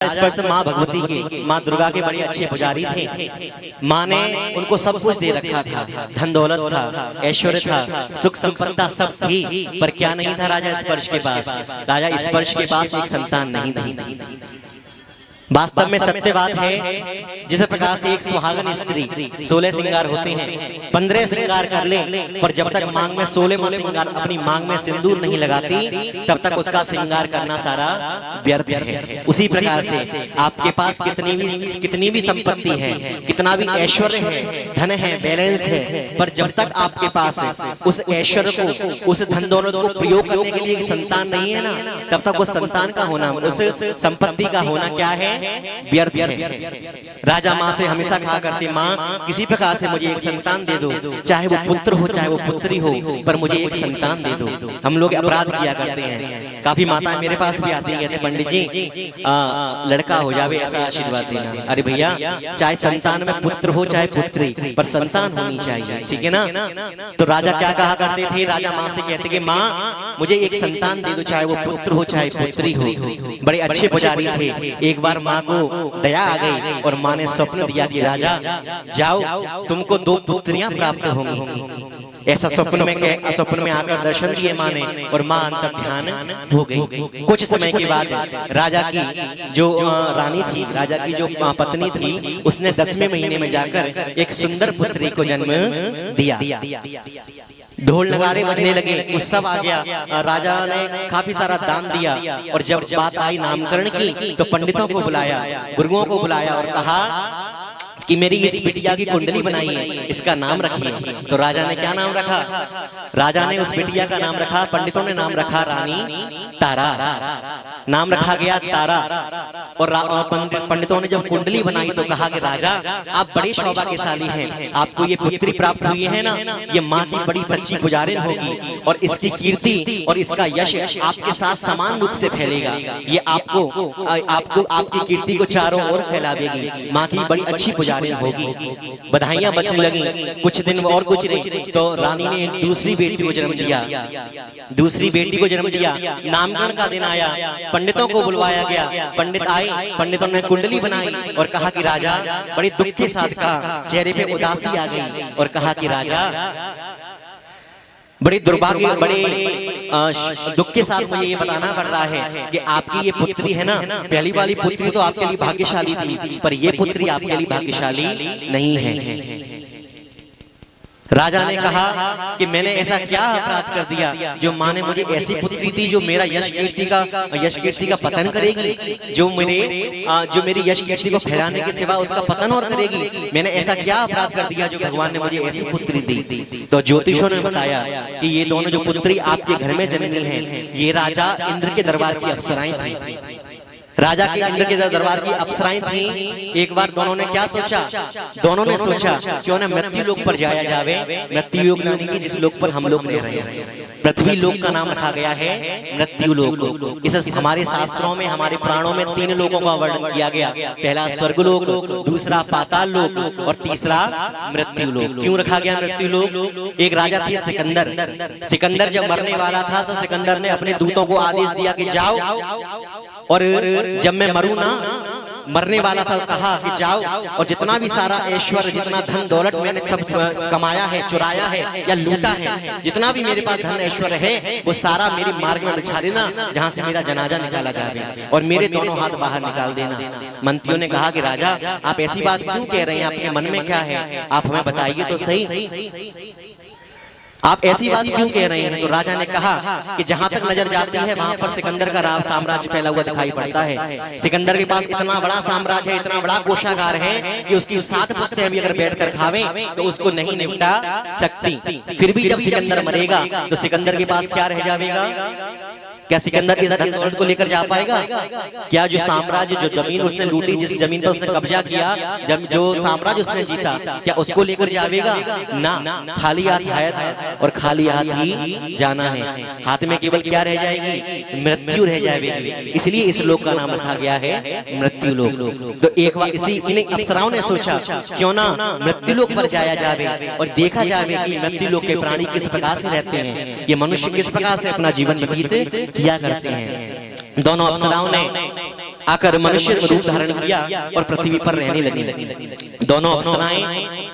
स्पर्श माँ भगवती के, माँ दुर्गा के बड़े अच्छे पुजारी थे। माँ ने उनको सब कुछ दे रखा था, धन दौलत था, ऐश्वर्य था, सुख संपत्ता सब थी, पर क्या नहीं था राजा स्पर्श के पास? राजा स्पर्श के पास एक संतान नहीं थी। वास्तव में सत्य बात है, जिस प्रकार से एक सुहागन स्त्री 16 श्रृंगार होते हैं, 15 श्रृंगार कर ले, पर जब तक मांग में 16वां श्रृंगार अपनी मांग में सिंदूर नहीं लगाती, तब तक उसका श्रृंगार करना सारा व्यर्थ है। उसी प्रकार से आपके पास कितनी भी संपत्ति है, कितना भी ऐश्वर्य है, धन है, बैलेंस है, पर जब तक आपके पास उस ऐश्वर्य को, उस धन दौलत को प्रयोग करने के लिए एक संतान नहीं है ना, तब तक उस संतान का होना, उस संपत्ति का होना क्या है? व्यर्थ है। राजा माँ से हमेशा कहा करते, माँ किसी प्रकार से मुझे एक संतान दे दो, चाहे वो पुत्र हो चाहे वो पुत्री हो, पर मुझे एक संतान दे दो। हम लोग अपराध किया करते हैं, काफी माताएं मेरे पास भी आती हैं, कहते पंडित जी लड़का हो जावे ऐसा आशीर्वाद देना। अरे भैया, चाहे संतान में पुत्र हो चाहे पुत्री, पर संतान होनी चाहिए, ठीक है ना? तो राजा क्या कहा करते थे? राजा माँ से कहते कि माँ मुझे एक संतान दे दो, चाहे वो पुत्र हो चाहे पुत्री हो। बड़े अच्छे पुजारी थे। एक बार माँ को दया आ गई और माँ ने स्वप्न दिया कि राजा जाओ, तुमको 2 पुत्रियां प्राप्त होंगी। ऐसा स्वप्न में आकर दर्शन दिए माँ ने, और माँ अंतर ध्यान हो गई। कुछ समय के बाद राजा की जो रानी थी, राजा की जो पत्नी थी, उसने 10वें महीने में जाकर एक सुंदर पुत्री को जन्म दिया। ढोल नगाड़े बजने लगे, उत्सव आ गया। राजा ने काफी सारा दान दिया, और जब बात आई नामकरण की, तो पंडितों को बुलाया, गुरुओं को बुलाया और कहा कि मेरी इस बिटिया की कुंडली बनाई है, इसका नाम रखिए। तो राजा ने क्या नाम रखा? राजा ने उस बिटिया का नाम रखा, पंडितों ने नाम रखा रानी तारा। नाम रखा गया तारा। और पंडितों ने जब कुंडली बनाई तो कहा कि राजा आप बड़े सौभाग्यशाली हैं, आपको ये पुत्री प्राप्त हुई है ना, ये माँ की बड़ी सच्ची पुजारिन होगी, और इसकी कीर्ति और इसका यश आपके साथ समान रूप से फैलेगा। ये आपको आपकी कीर्ति को चारों ओर फैलावेगी। माँ की बड़ी अच्छी पुजारिन होगी। बधाइयां बचने लगी। कुछ दिन और गुजरे तो रानी ने दूसरी बेटी को जन्म दिया। दूसरी बेटी को जन्म दिया। नामकरण का दिन आया, पंडितों को बुलवाया गया। पंडित आए, पंडितों ने कुंडली बनाई और कहा कि राजा, बड़ी दुख के साथ का चेहरे पे उदासी आ गई, और कहा कि राजा बड़े दुर्भाग्य, बड़े दुख के साथ मुझे ये बताना पड़ रहा है कि आपकी ये पुत्री है ना, पहली वाली पुत्री तो आपके लिए भाग्यशाली थी, पर ये पुत्री आपके लिए भाग्यशाली नहीं है। राजा ने कहा कि मैंने ऐसा क्या अपराध कर दिया जो माँ ने मुझे ऐसी पुत्री दी जो मेरा यश कीर्ति का पतन करेगी, जो मेरी यश कीर्ति को फैलाने के सिवा उसका पतन और करेगी। मैंने ऐसा क्या अपराध कर दिया जो भगवान ने मुझे ऐसी पुत्री दी? तो ज्योतिषों ने बताया कि ये दोनों जो पुत्री आपके घर में जन्मी है, ये राजा इंद्र के दरबार की अप्सराएं थी। राजा के इंद्र के दरबार की अप्सराएं थी। एक बार दोनों ने क्या सोचा? दोनों ने सोचा क्यों ना मृत्यु लोक पर जाया जावे। मृत्यु लोक यानी कि जिस लोक पर हम लोग रह रहे हैं, पृथ्वी लोक का नाम रखा गया है मृत्यु लोक। इस हमारे शास्त्रों में, हमारे पुराणों में 3 लोकों का वर्णन किया गया। पहला स्वर्गलोक, दूसरा पाताल लोक, और तीसरा मृत्यु लोक। क्यों रखा गया मृत्यु लोक? एक राजा थे सिकंदर। सिकंदर जब मरने वाला था तो सिकंदर ने अपने दूतों को आदेश दिया कि जाओ, और जब मैं मरूं ना, मरने वाला था, कहा कि जाओ और जितना भी सारा ऐश्वर्य, जितना धन दौलत मैंने सब कमाया है, चुराया है या लूटा है, जितना भी मेरे पास धन ऐश्वर्य है, वो सारा मेरे मार्ग में बिछा देना, जहां से मेरा जनाजा निकाला जाए, और मेरे दोनों हाथ बाहर निकाल देना। मंत्रियों ने कहा कि राजा आप ऐसी बात क्यों कह रहे हैं? आपके मन में क्या है? आप हमें बताइए तो सही, आप ऐसी बात क्यों कह रहे हैं? तो राजा ने कहा कि जहां तक नजर जाती है वहां पर सिकंदर का राज साम्राज्य फैला हुआ दिखाई पड़ता है। सिकंदर के पास इतना बड़ा साम्राज्य है, इतना बड़ा कोषागार है कि उसकी 7 पुश्तें भी अगर बैठकर खावे तो उसको नहीं निपटा सकती। फिर भी जब सिकंदर मरेगा तो सिकंदर के पास क्या रह जाएगा? क्या सिकंदर इस धन दौलत को लेकर जा पाएगा? क्या जो साम्राज्य, जो जमीन उसने लूटी, जिस जमीन पर उसने कब्जा किया, जो साम्राज्य उसने जीता, क्या उसको लेकर जाएगा? ना, खाली हाथ आया था और खाली हाथ ही जाना है। हाथ में केवल क्या रह जाएगी? मृत्यु रह जाएगी। इसलिए इस लोक का नाम रखा गया है मृत्यु लोक। तो एक बार इन्हीं अप्सराओं ने सोचा क्यों ना मृत्यु लोक पर जाया जावे और देखा जावे कि मृत्यु लोक के प्राणी किस प्रकार से रहते हैं, ये मनुष्य किस प्रकार से अपना जीवन व्यतीत किया करते हैं। दोनों अप्सराओं ने आकर मनुष्य रूप धारण किया और पृथ्वी पर रहने लगी। दोनों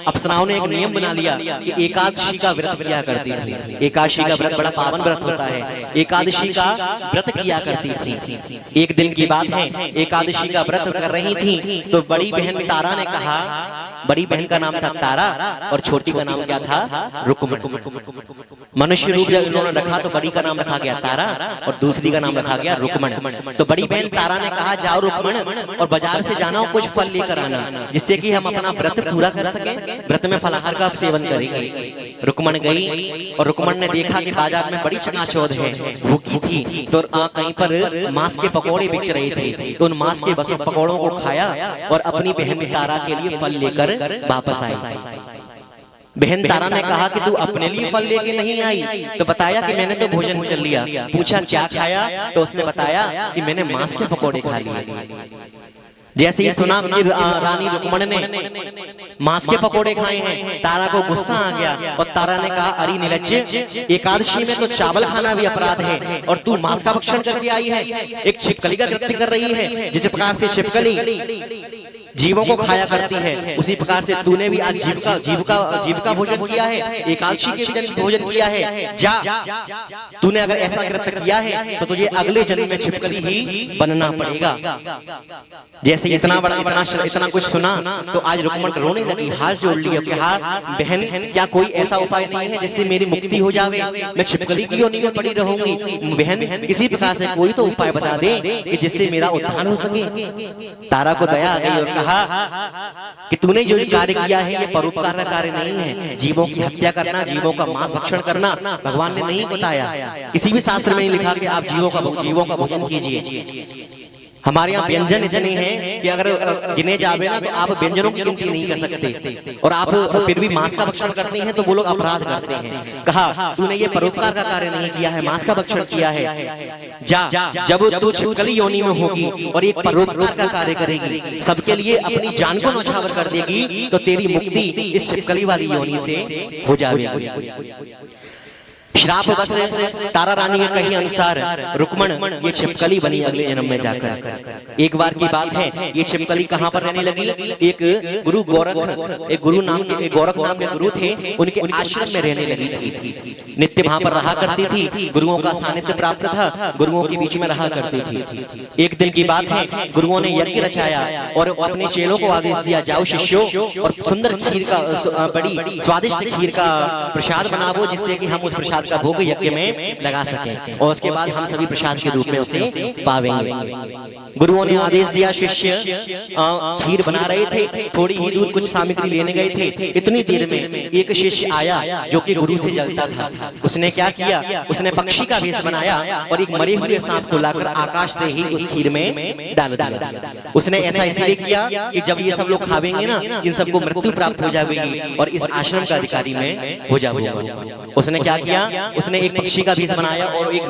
अप्सराओं ने एक नियम बना लिया कि एकादशी का व्रत किया करती थी। एकादशी का व्रत बड़ा पावन व्रत होता है। एकादशी का व्रत किया करती थी। एक दिन की बात है, एकादशी का व्रत कर रही थी तो बड़ी बहन तारा ने कहा, बड़ी बहन का नाम था तारा और छोटी का नाम क्या था? रुक्मण। मनुष्य रूप जब इन्होंने रखा तो बड़ी का नाम रखा गया तारा और दूसरी का नाम रखा गया रुक्मण। तो बड़ी बहन तारा ने कहा, जाओ रुक्मण और बाजार से जाना और कुछ फल लेकर आना, जिससे कि हम अपना व्रत पूरा कर सके। व्रत में फलाहार का सेवन करेंगे। रुक्मण गई और रुक्मण ने देखा कि बाजार में बड़ी चकाचौंध है, भूखी थी तो कहीं पर मांस के पकौड़े बिक रहे थे, तो उन मांस के बसों पकौड़ों को खाया और अपनी बहन तारा के लिए फल लेकर वापस आई। बहन तारा ने कहा कि तू अपने लिए फल लेके नहीं आई? तो बताया कि मैंने तो भोजन कर लिया। पूछा क्या खाया? तो उसने बताया कि मैंने मांस के पकौड़े खा लिए। जैसे ही सुना कि रानी रुक्मण ने मांस के पकौड़े खाए हैं, तारा को गुस्सा आ गया और तारा ने कहा, अरे निर्लज्ज, एकादशी में तो चावल खाना भी अपराध है और तू मांस का भक्षण करके आई है। एक छिपकली का कृत्य कर रही है। जिस प्रकार से छिपकली जीवों को खाया करती है, उसी प्रकार से तूने भी आज जीव का भोजन किया है, एकादशी के भी भोजन किया है। जा, तूने अगर ऐसा कृत्य किया है तो तुझे अगले जन्म में छिपकली ही बनना पड़ेगा। जैसे इतना कुछ सुना तो आज रुक्मण रोने लगी, हाथ जोड़ लिया, कहा, बहन क्या कोई ऐसा उपाय नहीं है जिससे मेरी मुक्ति हो जावे? मैं छिपकली की योनि में पड़ी रहूंगी। बहन किसी प्रकार से कोई तो उपाय बता दे कि जिससे मेरा उद्धार हो सके। तारा को दया आ गई और कहा कि तूने जो कार्य किया है ये परोपकार का कार्य नहीं है। जीवों की हत्या करना, जीवों का मांस भक्षण करना भगवान ने नहीं बताया। किसी भी शास्त्र में नहीं लिखा कि आप जीवों का भोजन कीजिए। हमारे यहाँ व्यंजन इतने हैं कि अगर गिने जावे ना तो आप व्यंजनों की गिनती नहीं कर सकते, और आप फिर भी मांस का भक्षण करते हैं तो वो लोग अपराध करते हैं। कहा, तूने ये परोपकार का कार्य नहीं किया है, मांस का भक्षण किया है। जा, जब तू छिपकली योनि में होगी और एक परोपकार का कार्य करेगी, सबके लिए अपनी जान को न्यौछावर कर देगी, तो तेरी मुक्ति इस छिपकली वाली योनि से हो जाएगी। श्राप बस तारा रानी के कही अनुसार रुक्मण ये छिपकली बनी अगले जन्म में जाकर। एक बार की बात है, ये छिपकली कहाँ पर रहने लगी? एक गोरख नाम के गुरु थे, उनके आश्रम में रहने लगी थी। नित्य वहां पर रहा करती थी, गुरुओं का सानिध्य प्राप्त था, गुरुओं के बीच में रहा करती थी। एक दिन की बात है, गुरुओं ने यज्ञ रचाया और अपने चेलों को आदेश दिया, जाओ शिष्यों और सुंदर खीर का, बड़ी स्वादिष्ट खीर का प्रसाद बनाओ, जिससे कि हम उस प्रसाद का भोग यज्ञ में लगा सकें और उसके बाद हम सभी प्रसाद के रूप में उसे पावेंगे। गुरुओं ने आदेश दिया, शिष्य खीर बना रहे थे, थोड़ी ही दूर कुछ सामग्री लेने गए थे। इतनी देर में एक शिष्य आया जो कि गुरु से जलता था। उसने क्या किया? उसने पक्षी का वेश बनाया और एक मरे हुए सांप को लाकर आकाश से ही उस खीर में डाल दिया। उसने ऐसा इसलिए किया कि जब ये सब लोग खावेंगे ना, इन सबको मृत्यु प्राप्त हो जाएगी और इस आश्रम का अधिकारी में हो जाएगा। उसने क्या किया? उसने एक पक्षी का वेश बनाया और एक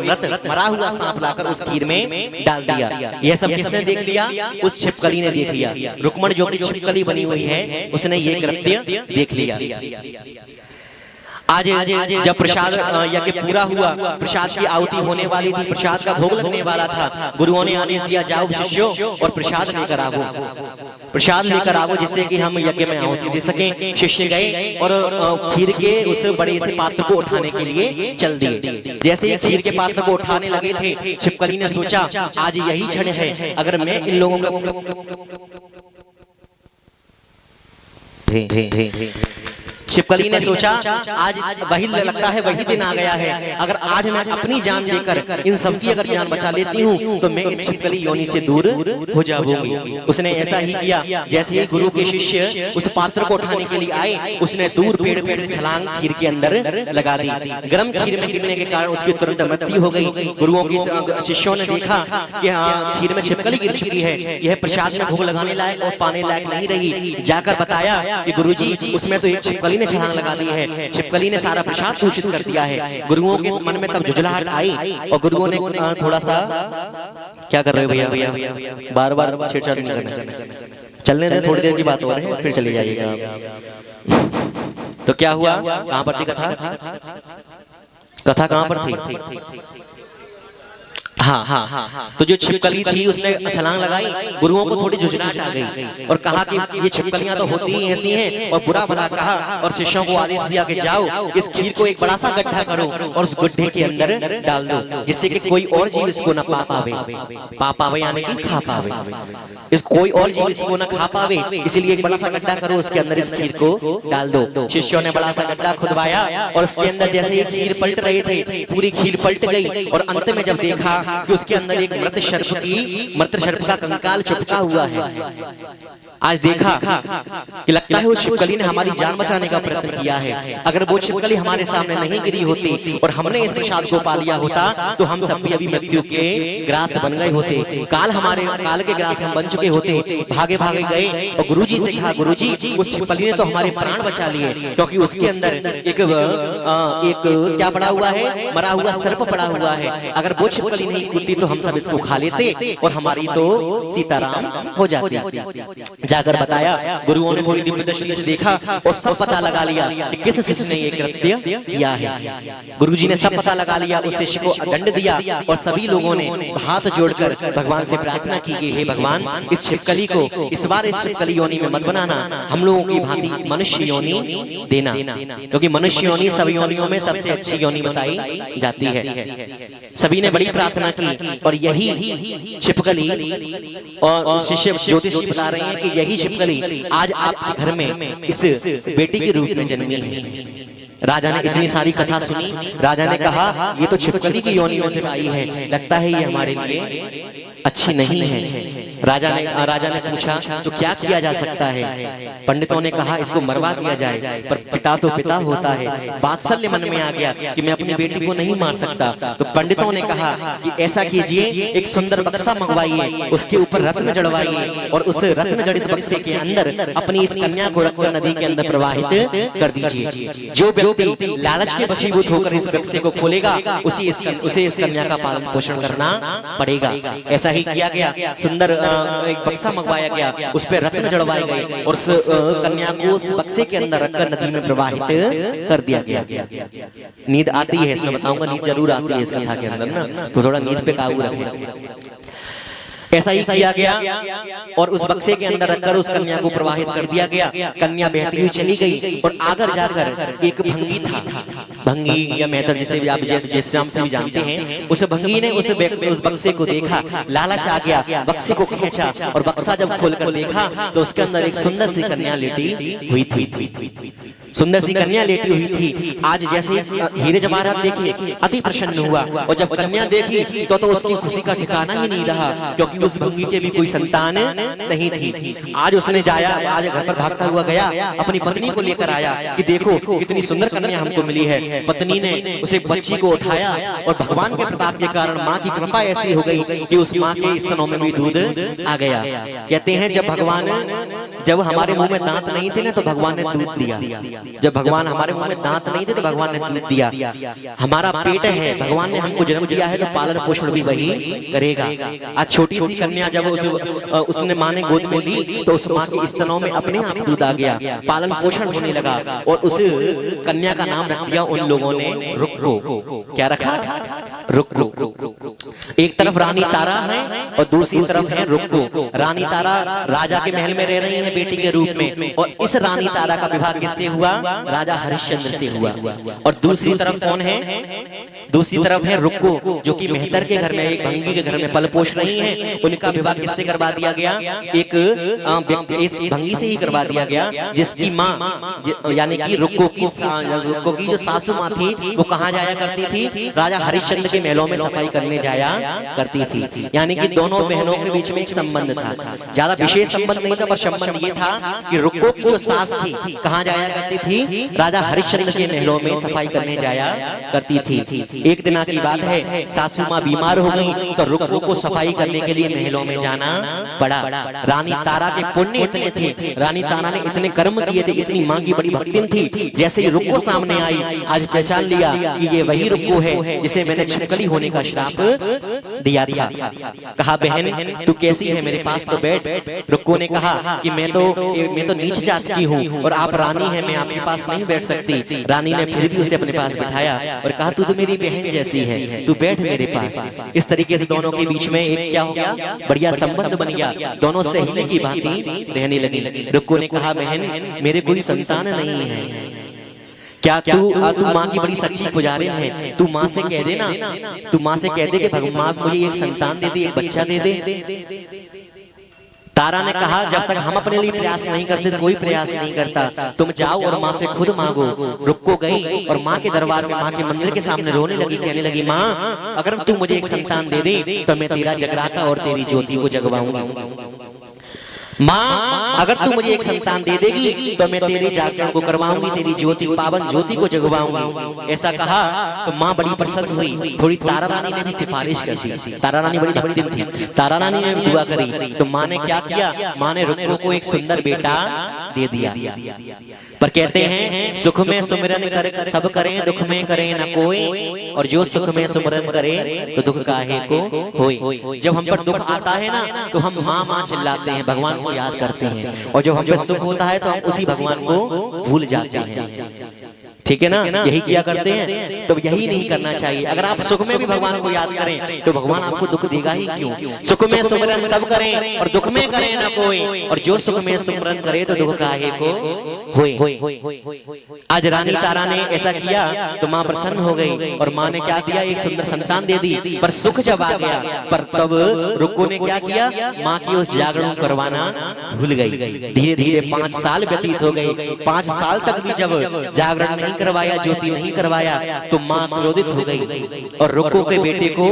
मरा हुआ सांप लाकर उस खीर में डाल दिया। यह सब किसने देख लिया? उस छिपकली ने देख लिया। रुक्मण जो कि छिपकली बनी हुई है, उसने ये कृत्य देख लिया। आज जब प्रसाद यज्ञ पूरा हुआ, प्रसाद की आहुति होने वाली थी, प्रसाद का भोग लगने वाला था, गुरुओं ने आदेश दिया, जाओ शिष्यों और प्रसाद लेकर आओ, प्रसाद लेकर आओ, जिससे कि हम यज्ञ में आहुति दे सकें। शिष्य गए और खीर के उस बड़े से पात्र को उठाने के लिए चल दिए। जैसे ही खीर के पात्र को उठाने लगे थे, छिपकली ने सोचा, आज यही क्षण है, अगर मैं इन लोगों को छिपकली ने सोचा, आज वही लगता है, वही दिन आ गया है, अगर आज मैं अपनी जान देकर इन सबकी अगर जान बचा लेती हूँ तो मैं इस छिपकली योनि से दूर हो जाऊंगी। उसने ऐसा ही किया। जैसे ही गुरु के शिष्य उस पात्र को उठाने के लिए आए, उसने दूर पेड़ पे से छलांग खीर के अंदर लगा दी। गर्म खीर में गिरने के कारण उसकी तुरंत मृत्यु हो गई। गुरुओं के शिष्यों ने देखा कि खीर में छिपकली गिर चुकी है, यह प्रसाद में भोग लगाने लायक और पाने लायक नहीं रही। जाकर बताया कि गुरुजी, उसमें तो एक छिपकली छलांग लगा दी है, छिपकली ने सारा प्रसाद दूषित कर दिया है। गुरुओं के मन में तब झुंझलाहट आई और गुरुओं ने थोड़ा सा, क्या कर रहे हो भैया, बार बार छेड़छाड़ नहीं करना, चलने दें, थोड़ी देर की बात हो रही है, फिर चले जाइएगा। तो क्या हुआ? कहां पर थी कथा? कथा कहां पर थी? हाँ, तो जो छिपकली थी उसने छलांग लगाई, गुरुओं को थोड़ी झुंझलाहट आ गई और कहा कि ये छिपकलियां तो होती ही ऐसी हैं, और बुरा भला कहा और शिष्यों को आदेश दिया कि जाओ इस खीर को एक बड़ा सा गड्ढा करो और उस गड्ढे के अंदर डाल दो, जिससे कि कोई और जीव इसको न पा पावे यानी कि खा पावे, इस कोई और जीव इसको न खा पावे, इसीलिए एक बड़ा सा गड्ढा करो, उसके अंदर इस खीर को डाल दो। शिष्यों ने बड़ा सा गड्ढा खुदवाया और उसके अंदर जैसे ही खीर पलट रहे थे, पूरी खीर पलट गई और अंत में जब देखा कि उसके अंदर एक मृत सर्प का कंकाल चिपका हुआ है। आज देखा कि लगता है उस छिपकली ने हमारी जान बचाने का प्रयत्न किया है। अगर वो छिपकली हमारे सामने नहीं गिरी होती और हमने इस प्रसाद को पा लिया होता तो हम सब भी अभी मृत्यु के ग्रास बन गए होते, काल के ग्रास हम बन चुके होते। भागे भागे गए और गुरुजी से कहा, गुरुजी उस छिपकली ने तो हमारे प्राण बचा लिए, क्योंकि उसके अंदर एक क्या पड़ा हुआ है, मरा हुआ सर्प पड़ा हुआ है। अगर वो छिपकली नहीं कूदती तो हम सब इसको खा लेते और हमारी तो सीताराम हो जाती। जाकर बताया, गुरुओं ने थोड़ी दिव्य दृष्टि से देखा और सब पता लगा लिया कि किस शिष्य ने ये कृत्य किया है। गुरुजी ने सब पता लगा लिया, उस शिष्य को दंड दिया और सभी लोगों ने हाथ जोड़कर भगवान से प्रार्थना की कि हे भगवान, इस छिपकली को इस बार इस छिपकली योनि में मत बनाना, हम लोगों की भांति मनुष्य योनि देना, क्योंकि मनुष्य योनि सब योनियों में सबसे अच्छी योनि बताई जाती है। सभी ने बड़ी प्रार्थना की और यही छिपकली, और शिष्य ज्योतिष बता रहे हैं कि यही छिपकली आज आपके घर में इस बेटी के रूप में जन्मी है। राजा ने इतनी सारी कथा सुनी, राजा ने कहा ये तो छिपकली की योनि में से आई है, लगता है ये हमारे लिए अच्छी नहीं है। राजा ने पूछा तो क्या किया जा सकता है? पंडितों ने कहा इसको मरवा दिया जाए, पर पिता तो पिता होता है। वात्सल्य मन में आ गया कि मैं अपनी बेटी को नहीं मार सकता, तो पंडितों ने कहा कि ऐसा कीजिए, एक सुंदर बक्सा मंगवाइए, उसके ऊपर रत्न जड़वाइए और उस रत्न जड़ित बक्से के अंदर अपनी इस कन्या को रखकर नदी के अंदर प्रवाहित कर दीजिए। जो व्यक्ति लालच के वशीभूत होकर इस बक्से को खोलेगा उसे इस कन्या का पालन पोषण करना पड़ेगा। ऐसा ही किया गया। सुंदर एक बक्सा मंगवाया गया, उस पर रत्न जड़वाए गए और उस कन्या को उस बक्से के अंदर रखकर नदी में प्रवाहित कर दिया गया। नींद आती है, इसमें बताऊंगा, नींद जरूर आती है इस कथा के अंदर ना, तो थोड़ा नींद पे काबू रखें। ऐसा ही किया गया और उस बक्से के अंदर रखकर उस कन्या को प्रवाहित कर दिया गया। कन्या बहती हुई चली गई और आगे जाकर एक भंगी था, भंगी या मेहतर जिसे भी आप जैसे नाम से भी जानते हैं, उस भंगी ने उस बक्से को देखा, लालच आ गया, बक्से को खींचा और बक्सा जब खोलकर देखा तो उसके अंदर एक सुंदर सी कन्या लेटी हुई थी। सुंदर सी कन्या लेटी हुई थी। आज जैसे हीरे जवाहरात देखे अति प्रसन्न हुआ और जब कन्या देखी तो उसकी खुशी का ठिकाना ही नहीं रहा, क्योंकि उस भंगी के भी कोई संतान नहीं थी। आज उसने जाया, आज घर पर भागता हुआ गया, अपनी पत्नी को लेकर आया कि देखो कितनी सुंदर कन्या हमको मिली है। पत्नी ने उसे बच्ची को उठाया और भगवान के प्रताप के कारण माँ की कृपा ऐसी हो गई कि उस माँ के स्तनों में भी दूध आ गया। कहते हैं जब हमारे मुंह में दांत नहीं थे ना तो भगवान ने दूध दिया। जब भगवान हमारे मुंह में दांत नहीं थे तो भगवान ने दूध दिया। हमारा पेट है, भगवान ने हमको जन्म दिया है तो पालन पोषण भी वही करेगा। आज छोटी सी कन्या जब उसने माँ ने गोद में ली तो उस माँ के स्तनों में अपने आप दूध आ गया, पालन पोषण होने लगा और उस कन्या का नाम रख दिया उन लोगों ने रुक्को। क्या रखा? रुक्को। एक तरफ रानी तारा है और दूसरी तरफ है रुक्को। रानी तारा राजा के महल में रह रही है बेटी के रूप में, और इस रानी तारा का विवाह किससे हुआ? राजा हरिश्चंद्र से हुआ। और दूसरी तरफ कौन है? दूसरी तरफ है रुक्को, जो कि मेहतर के घर में, एक भंगी के घर में पल पोष रही हैं। उनका विवाह किससे करवा दिया गया? एक इस भंगी से ही करवा दिया गया, जिसकी माँ यानी कि रुक्को की जो सासू माँ थी वो कहाँ जाया करती थी? राजा हरिश्चंद्र के महलों में सफाई करने जाया करती थी। यानी कि दोनों बहनों के बीच में एक संबंध था, ज्यादा विशेष संबंध नहीं था, पर संबंध ये था कि रुक्को की जो सास थी कहाँ जाया करती थी? राजा हरिश्चंद्र के महलों में सफाई करने जाया करती थी। एक दिन की बात है, सासू माँ बीमार हो गई तो रुक्को को सफाई करने के लिए महलों में जाना पड़ा। रानी तारा के पुण्य इतने थे, रानी तारा ने इतने कर्म किए थे, इतनी माँ की बड़ी भक्तिन थी, जैसे ही रुक्को सामने आई आज पहचान लिया कि ये वही रुक्को है जिसे मैंने छिपकली होने का श्राप दिया था। कहा बहन तू कैसी है, मेरे पास तो बैठ। रुक्को ने कहा कि मैं तो नीच जात की हूँ और आप रानी हैं, मैं आपके पास नहीं बैठ सकती। रानी ने फिर भी उसे अपने पास बिठाया और कहा तू तो मेरी बहन जैसी है, तू बैठ मेरे पास। इस तरीके से दोनों के बीच में एक क्या हो गया, बढ़िया संबंध बन गया, दोनों सहेली की भांति रहने लगी। रुक्को ने कहा बहन मेरे कोई संतान नहीं है, क्या तू माँ की बड़ी सच्ची पुजारिन है, तू माँ से कह दे ना, तू माँ से कह दे कि भगवान मुझे एक संतान दे दे, एक बच्चा दे दे। तारा ने कहा जब तक हम अपने लिए प्रयास नहीं करते तो कोई प्रयास नहीं करता, तुम जाओ और माँ से खुद मांगो। रुक्को गई और माँ के दरबार में, माँ के मंदिर के सामने रोने लगी, कहने लगी माँ अगर तू मुझे एक संतान दे दे तो मैं तेरा जगराता और तेरी ज्योति को जगवाऊंगी। माँ अगर तू मुझे एक संतान दे देगी तो मैं तेरे जागरण को करवाऊंगी, तेरी ज्योति पावन ज्योति को जगवाऊंगी। ऐसा कहा तो माँ बड़ी प्रसन्न हुई। थोड़ी तारा रानी ने भी सिफारिश कर दी, तारा रानी बड़ी भक्तिन थी, तारा रानी ने भी दुआ करी। तो माँ ने क्या किया, माँ ने रुक्को को एक सुंदर बेटा दे दिया। पर कहते हैं सुख में सुमिरन कर सब करें, दुख में करें न कोई, और जो सुख में सुमिरन करे तो दुख काहे को होए। जब हम पर दुख आता है ना तो हम माँ माँ चिल्लाते हैं, भगवान को याद करते हैं, और जब हम पे सुख होता है तो हम उसी भगवान को भूल जाते हैं। ठीक है ना, यही किया करते हैं। तो यही नहीं करना चाहिए। अगर आप सुख में भी भगवान को याद करें तो भगवान आपको दुख देगा ही क्यों। सुख में सुमिरन सब करें और दुख में करें ना कोई, और जो सुख में सुमिरन करे तो दुख काहे को होए। आज रानी तारा ने ऐसा किया तो माँ प्रसन्न हो गई और माँ ने क्या दिया, एक सुंदर संतान दे दी। पर सुख जब आ गया, पर तब रुक्को ने क्या किया, माँ की उस जागरण करवाना भूल गई। धीरे धीरे 5 साल व्यतीत हो गए। 5 साल तक भी जब जागरण नहीं करवाया, ज्योति नहीं करवाया, तो माँ क्रोधित हो गई और रुक्को के बेटे को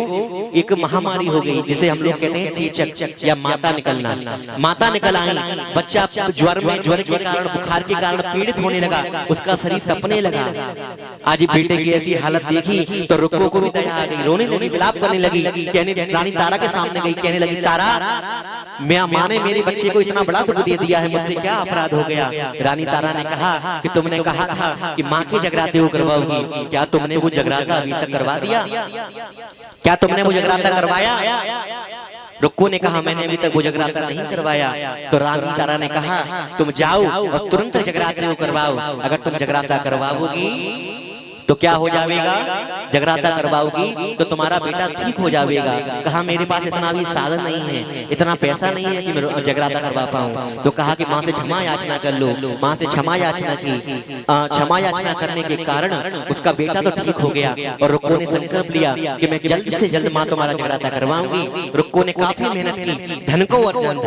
एक महामारी हो गई, जिसे हम लोग कहते हैं चेचक या माता निकलना। माता निकल आई, बच्चा ज्वर के कारण, बुखार के कारण पीड़ित होने लगा, उसका शरीर तपने लगा। आज बेटे की ऐसी हालत देखी तो रुक्को को भी दया आ गई, रोने लगी, विलाप करने लगी। कहने रानी तारा के सामने गई, कहने लगी तारा माँ ने मेरे बच्चे को इतना बड़ा दुख दे दिया है, मुझसे क्या अपराध हो गया। रानी तारा ने कहा कि तुमने कहा था कि माँ के जगराते को करवाओगी, क्या तुमने वो जगराता अभी तक करवा दिया, क्या तुमने वो जगराता करवाया। रुक्को ने कहा मैंने अभी तक वो जगराता नहीं करवाया। तो रानी तारा ने कहा तुम जाओ और तुरंत जगराते को करवाओ, अगर तुम जगराता करवाओगी तो क्या हो जाएगा, जगराता करवाओगी तो तुम्हारा बेटा ठीक हो जाएगा। कहा मेरे पास इतना भी साधन नहीं है, इतना पैसा नहीं है कि मैं जगराता करवा पाऊं। तो कहा कि माँ से क्षमा याचना कर लो। माँ से क्षमा याचना की, क्षमा याचना करने के कारण उसका बेटा तो ठीक हो गया। और रुक्को ने संकल्प लिया कि मैं जल्द से जल्द माँ तुम्हारा जगराता करवाऊंगी। रुक्को ने काफी मेहनत की, धन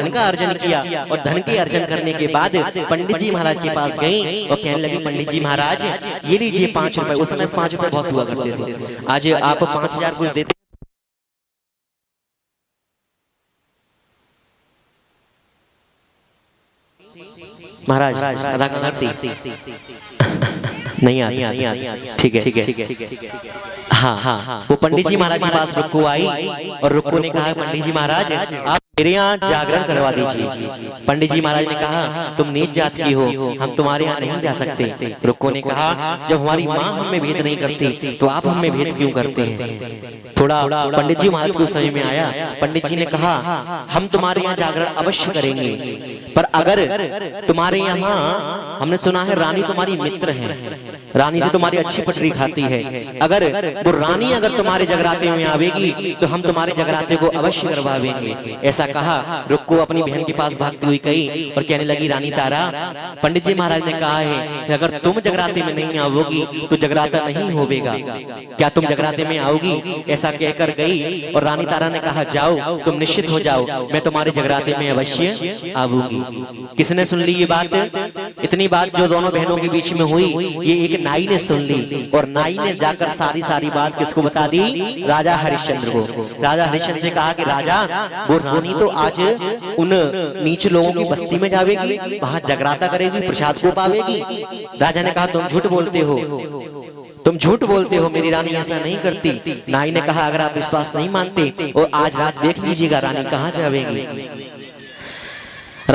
का अर्जन किया, और धन के अर्जन करने के बाद पंडित जी महाराज के पास गई और कहने लगी पंडित जी महाराज ये लीजिए 5 रुपए। उस समय 5 रुपए बहुत हुआ करते थे, आज आप 5000 कुछ देते। महाराज अदा करती नहीं आती, ठीक है। हाँ, वो पंडित जी महाराज के पास रुक्को आई और रुक्को ने कहा पंडित जी महाराज आप मेरे यहाँ जागरण करवा दीजिए। पंडित जी महाराज ने कहा तुम नीच जात की हो, हम तुम्हारे यहाँ नहीं जा सकते। रुक्को ने कहा जब हमारी माँ हमें भेद नहीं करती तो आप हमें भेद क्यों करते हैं। थोड़ा पंडित जी महाराज को समझ में आया। पंडित जी ने कहा हम तुम्हारे यहाँ जागरण अवश्य करेंगे, पर अगर तुम्हारे यहाँ, हमने सुना है रानी तुम्हारी मित्र है, रानी से तुम्हारी अच्छी पटरी खाती है, अगर वो रानी अगर तुम्हारे जगराते में आवेगी तो हम तुम्हारे जगराते को अवश्य करवावेंगे। ऐसा कहा रुक्को अपनी बहन के पास भागती हुई गई और कहने लगी रानी तारा पंडित जी महाराज ने कहा है कि अगर तुम जगराते में नहीं आओगी तो जगराता नहीं होगा, क्या तुम जगराते में आओगी। ऐसा कहकर गई और रानी तारा ने कहा जाओ तुम निश्चित हो जाओ, मैं तुम्हारे जगराते में अवश्य आऊंगी। किसने सुन ली ये बात, इतनी बात जो दोनों बहनों के बीच में हुई ये एक नाई ने सुन ली, और नाई ने जाकर सारी बात किसको बता दी, राजा हरिश्चंद्र को। राजा हरिश्चंद्र से कहा कि राजा वो रानी तो आज उन नीच लोगों की बस्ती में जावेगी, वहां जगराता करेगी, प्रसाद को पावेगी। राजा ने कहा तुम झूठ बोलते हो, तुम झूठ बोलते हो, मेरी रानी ऐसा नहीं करती। नाई ने कहा अगर आप विश्वास नहीं मानते और आज रात देख लीजिएगा रानी कहाँ जावेगी।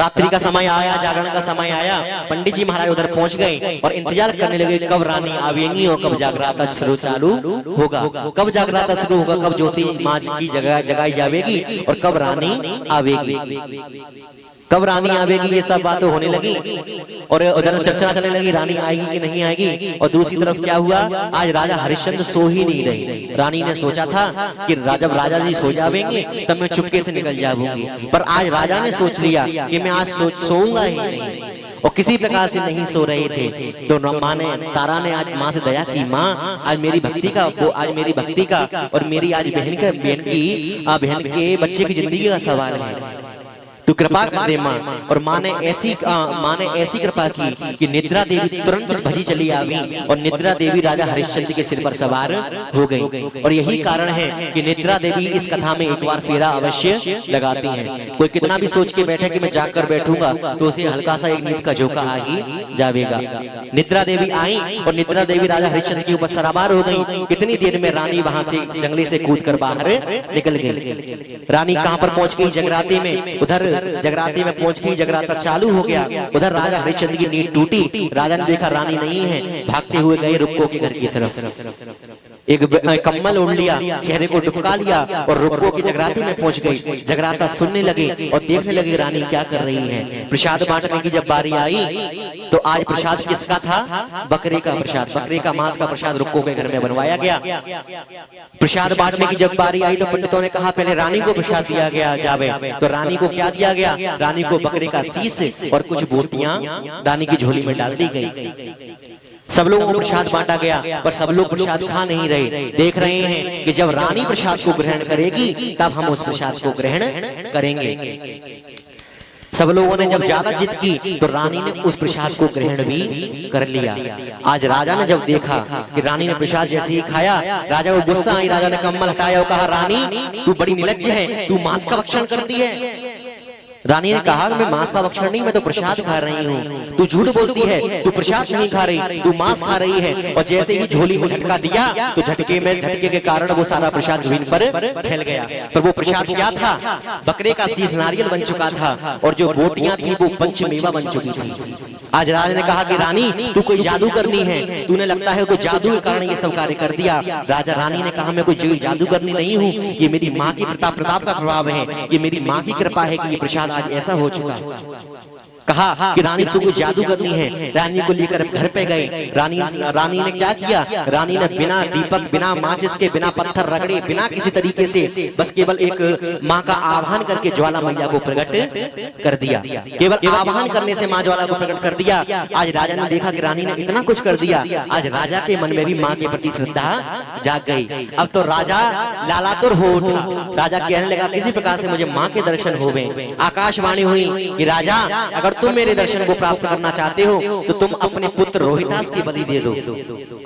रात्रि का समय आया, जागरण का समय आया, पंडित जी महाराज उधर पहुंच गए और इंतजार करने लगे कब रानी आवेंगी और कब जागराता शुरू चालू होगा, कब जागराता शुरू होगा, कब ज्योति माँ की जगाई जाएगी और कब रानी आवेगी, कब रानी आवेगी। ये सब बातें होने लगी और उधर चर्चा चलने लगी रानी आएगी कि नहीं आएगी। और दूसरी तरफ क्या हुआ, आज राजा हरिश्चंद्र सो ही नहीं रहे। रानी ने सोचा था कि जब राजा जी सो जाएंगे तब मैं चुपके से निकल जाऊंगी, पर आज राजा ने सोच लिया कि मैं आज सोऊंगा ही नहीं और किसी प्रकार से नहीं सो रहे थे। तो माँ ने, तारा ने आज माँ से दया की, माँ आज मेरी भक्ति का, वो आज मेरी भक्ति का और मेरी आज बहन के बच्चे की जिंदगी का सवाल है, तू कृपा कर दे माँ। और माँ ने ऐसी कृपा की कि निद्रा देवी तुरंत भजी चली आई और निद्रा देवी राजा हरिश्चंद्र के सिर पर सवार हो गई। और यही कारण है कि निद्रा देवी इस कथा में एक बार फेरा अवश्य लगाती हैं। कोई कितना भी सोच के बैठे कि मैं जाकर बैठूंगा तो उसे हल्का सा एक नींद का झोंका आ ही जाएगा। निद्रा देवी आई और निद्रा देवी राजा हरिश्चंद्र के ऊपर सवार हो गई। कितनी देर में रानी वहां से जंगले से कूद कर बाहर निकल गई। रानी कहां पर पहुंच गई, जगराते में। उधर जगराते में पहुंच गई, जगराता चालू हो गया। उधर राजा हरिश्चंद्र की नींद टूटी। राजा ने देखा रानी नहीं है, भागते हुए गए रुक्को के घर की तरफ। एक कम्बल ओढ़ लिया, चेहरे को डुबका लिया और रुक्को के जगराते में पहुंच गई। जगराता सुनने लगे और देखने लगे रानी क्या कर रही है। प्रसाद बांटने की जब बारी आई तो आज प्रसाद किसका था, बकरे का प्रसाद, बकरे का मांस का प्रसाद रुक्को के घर में बनवाया गया। प्रसाद बांटने की जब बारी आई तो पंडितों ने कहा पहले रानी को प्रसाद दिया गया जावे। तो रानी को क्या दिया गया, रानी को बकरे का शीश और कुछ बोटियां रानी की झोली में डाल दी गई। सब लोगों को प्रसाद बांटा गया पर सब लोग प्रसाद खा नहीं रहे। देख रहे हैं कि जब रानी प्रसाद को ग्रहण करेगी तब हम उस प्रसाद को ग्रहण करेंगे। सब लोगों ने जब ज्यादा जिद की तो रानी ने उस प्रसाद को ग्रहण भी कर लिया। आज राजा ने जब देखा कि रानी ने प्रसाद जैसे ही खाया, राजा को गुस्सा आई। राजा ने कम्बल हटाया और कहा रानी तू बड़ी निर्लज्ज है, तू मांस का भक्षण करती है। रानी ने कहा मैं मांस का भक्षण नहीं, मैं तो प्रसाद खा रही हूँ। तू झूठ बोलती है, तू प्रसाद नहीं खा रही, तू मांस खा रही है। और जैसे ही झोली को झटका दिया तो झटके के कारण वो सारा प्रसाद जमीन पर फैल गया। पर वो प्रसाद क्या था, बकरे का शीश नारियल बन चुका था और जो बोटियां थी वो पंचमेवा बन चुकी थी। आज राजा ने कहा कि रानी तू कोई जादू करनी है, तूने लगता है कोई जादू के कारण ये सब कार्य कर दिया। राजा रानी ने कहा मैं कोई जादू करनी नहीं हूँ, ये मेरी माँ की प्रताप का प्रभाव है, ये मेरी माँ की कृपा है कि ये प्रसाद आज ऐसा हो चुका। कहा कि रानी तू कोई जादू करनी है। रानी को लेकर घर पे गए। रानी ने क्या किया, रानी ने बिना दीपक, बिना माचिस के, बिना पत्थर रगड़े, बिना किसी तरीके से बस केवल एक माँ का आह्वान करके ज्वाला मैया को प्रकट कर दिया। केवल आह्वान करने से माँ ज्वाला को प्रकट कर दिया। आज राजा ने देखा कि रानी ने इतना कुछ कर दिया। आज राजा के मन में भी माँ के प्रति श्रद्धा जाग गई। अब तो राजा लालातुर हो उठा। राजा कहने लगा किसी प्रकार से मुझे माँ के दर्शन होवे। आकाशवाणी हुई कि राजा अगर तुम मेरे दर्शन को प्राप्त करना चाहते हो तो तुम अपने पुत्र रोहितास की बलि दे दो।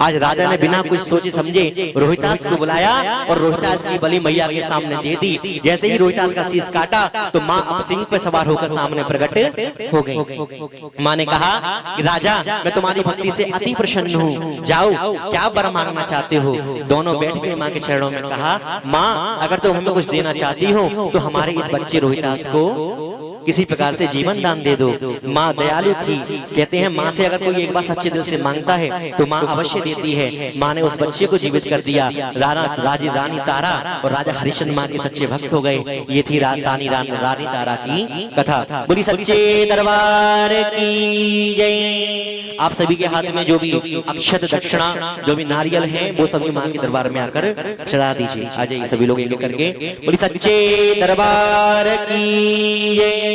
आज राजा ने बिना कुछ सोचे समझे रोहितास को बुलाया और रोहितास की बलि मैया के सामने दे दी। जैसे ही रोहितास का शीश काटा तो माँ अब सिंह पे सवार होकर सामने प्रकट हो गई। माँ ने कहा कि राजा मैं तुम्हारी भक्ति से अति प्रसन्न हूँ, जाओ क्या वर मांगना चाहते हो। दोनों बैठ गए माँ के चरणों में। कहा माँ अगर तुम हमें कुछ देना चाहती हो तो हमारे इस बच्चे रोहितास को किसी प्रकार से जीवन दान दे दो। माँ दयालु थी। कहते हैं माँ से अगर कोई एक बार सच्चे दिल से मांगता है तो माँ अवश्य देती है। माँ ने उस बच्चे को जीवित कर दिया। रानी तारा और राजा हरिश्चंद्र माँ के सच्चे भक्त हो गए। ये थी रानी तारा की कथा। बोली सच्चे दरबार की जय। आप सभी के हाथ में जो भी अक्षत दक्षिणा, जो भी नारियल है वो सभी माँ के दरबार में आकर चढ़ा दीजिए। आ जाइए सभी लोग एक करके। बोली सच्चे दरबार की जय।